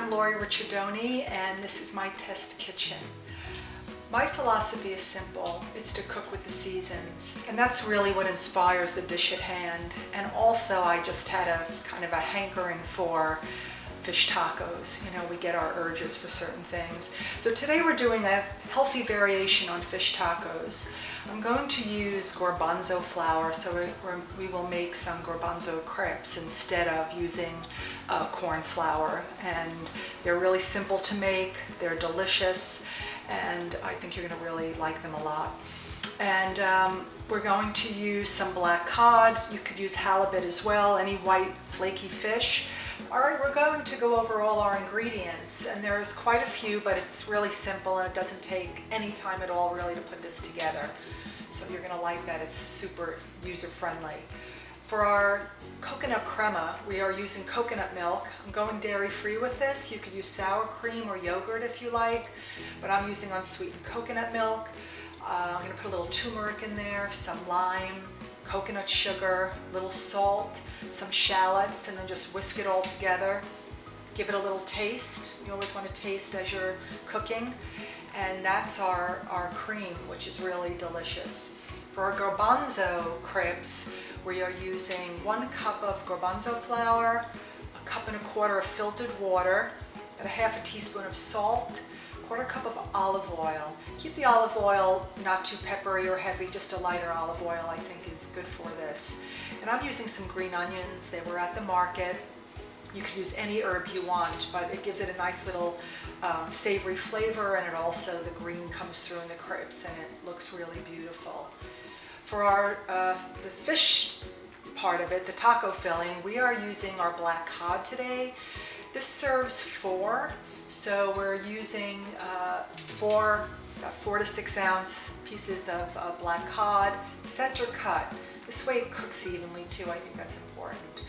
I'm Lori Ricciardoni, and this is my test kitchen. My philosophy is simple. It's to cook with the seasons, and that's really what inspires the dish at hand. And also, I just had a kind of a hankering for fish tacos. You know, we get our urges for certain things. So today we're doing a healthy variation on fish tacos. I'm going to use garbanzo flour, so we will make some garbanzo crepes instead of using corn flour. And they're really simple to make, they're delicious, and I think you're going to really like them a lot. And we're going to use some black cod. You could use halibut as well, any white flaky fish. All right, we're going to go over all our ingredients, and there's quite a few, but it's really simple and it doesn't take any time at all really to put this together. So you're going to like that. It's super user-friendly. For our coconut crema, we are using coconut milk. I'm going dairy-free with this. You could use sour cream or yogurt if you like, but I'm using unsweetened coconut milk. I'm going to put a little turmeric in there, some lime, coconut sugar, a little salt, some shallots, and then just whisk it all together. Give it a little taste. You always want to taste as you're cooking. And that's our cream, which is really delicious. For our garbanzo crepes, we are using 1 cup of garbanzo flour, 1.25 cups of filtered water, and a half a teaspoon of salt, 1/4 cup of olive oil. Keep the olive oil not too peppery or heavy, just a lighter olive oil I think is good for this. And I'm using some green onions. They were at the market. You could use any herb you want, but it gives it a nice little savory flavor, and it also, the green comes through in the crepes and it looks really beautiful. For our the fish part of it, the taco filling, we are using our black cod today. This serves 4, so we're using about 4 to 6 ounce pieces of black cod, center cut. This way it cooks evenly too. I think that's important.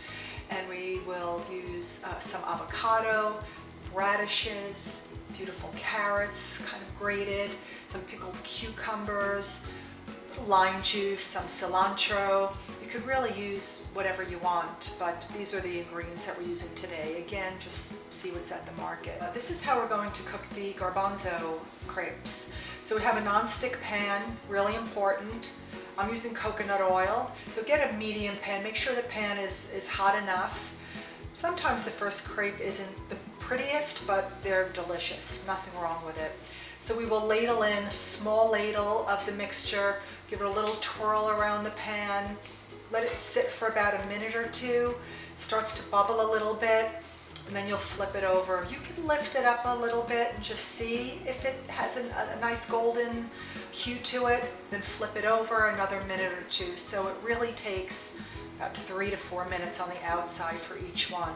And we will use some avocado, radishes, beautiful carrots, kind of grated, some pickled cucumbers, lime juice, some cilantro. You could really use whatever you want, but these are the ingredients that we're using today. Again, just see what's at the market. This is how we're going to cook the garbanzo crepes. So we have a non-stick pan, really important. I'm using coconut oil, so get a medium pan. Make sure the pan is hot enough. Sometimes the first crepe isn't the prettiest, but they're delicious. Nothing wrong with it. So we will ladle in a small ladle of the mixture, give it a little twirl around the pan, let it sit for about a minute or two. It starts to bubble a little bit, and then you'll flip it over. You can lift it up a little bit and just see if it has a nice golden hue to it, then flip it over another minute or two. So it really takes about 3 to 4 minutes on the outside for each one.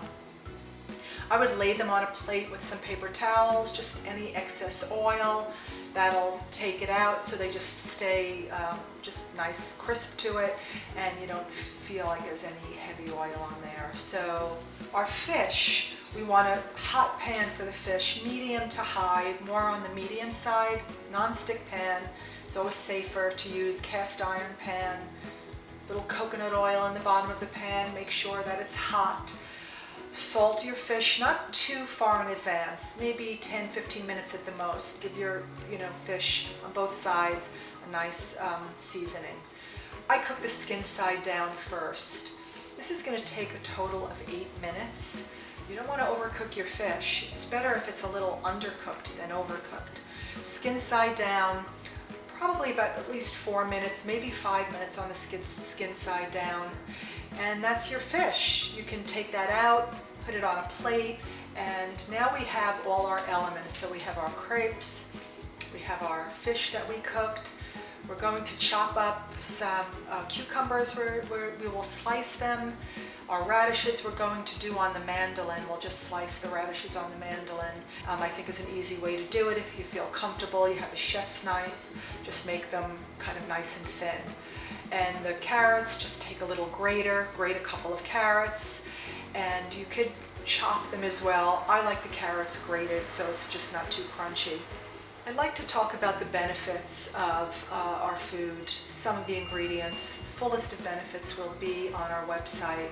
I would lay them on a plate with some paper towels, just any excess oil. That'll take it out so they just stay just nice crisp to it, and you don't feel like there's any heavy oil on there. So our fish, we want a hot pan for the fish, medium to high, more on the medium side, non-stick pan. It's always safer to use cast iron pan. Little coconut oil in the bottom of the pan, make sure that it's hot. Salt your fish not too far in advance, maybe 10-15 minutes at the most. Give your fish on both sides a nice seasoning. I cook the skin side down first. This is going to take a total of 8 minutes. You don't want to overcook your fish. It's better if it's a little undercooked than overcooked. Skin side down, probably about at least 4 minutes, maybe 5 minutes on the skin side down. And that's your fish. You can take that out, put it on a plate, and now we have all our elements. So we have our crepes, we have our fish that we cooked. We're going to chop up some cucumbers where we will slice them. Our radishes we're going to do on the mandolin. We'll just slice the radishes on the mandolin. I think is an easy way to do it. If you feel comfortable, you have a chef's knife, just make them kind of nice and thin. And the carrots, just take a little grater, grate a couple of carrots, and you could chop them as well. I like the carrots grated, so it's just not too crunchy. I'd like to talk about the benefits of our food. Some of the ingredients, the fullest of benefits will be on our website.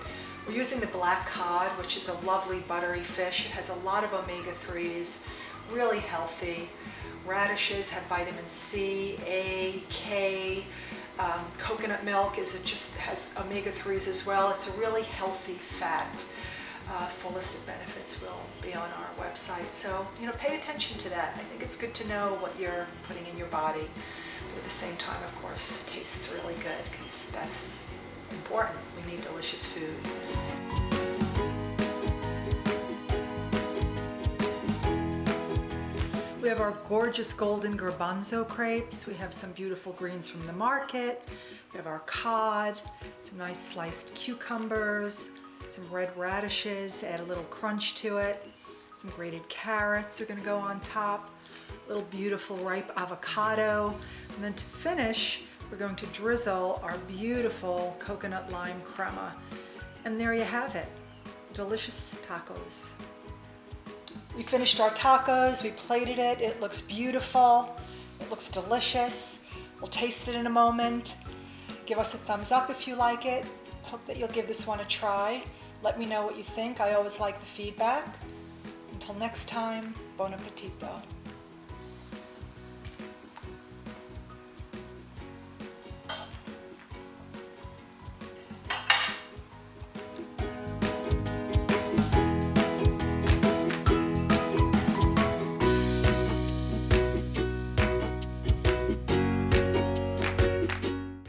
We're using the black cod, which is a lovely buttery fish. It has a lot of omega-3s, really healthy. Radishes have vitamin C, A, K. Coconut milk just has omega-3s as well. It's a really healthy fat. Fullest of benefits will be on our website. So, pay attention to that. I think it's good to know what you're putting in your body. But at the same time, of course, tastes really good because that's important. We need delicious food. We have our gorgeous golden garbanzo crepes. We have some beautiful greens from the market. We have our cod, some nice sliced cucumbers, some red radishes, add a little crunch to it. Some grated carrots are gonna go on top. A little beautiful ripe avocado. And then to finish, we're going to drizzle our beautiful coconut lime crema. And there you have it, delicious tacos. We finished our tacos, we plated it. It looks beautiful, it looks delicious. We'll taste it in a moment. Give us a thumbs up if you like it. Hope that you'll give this one a try. Let me know what you think. I always like the feedback. Until next time, buon appetito.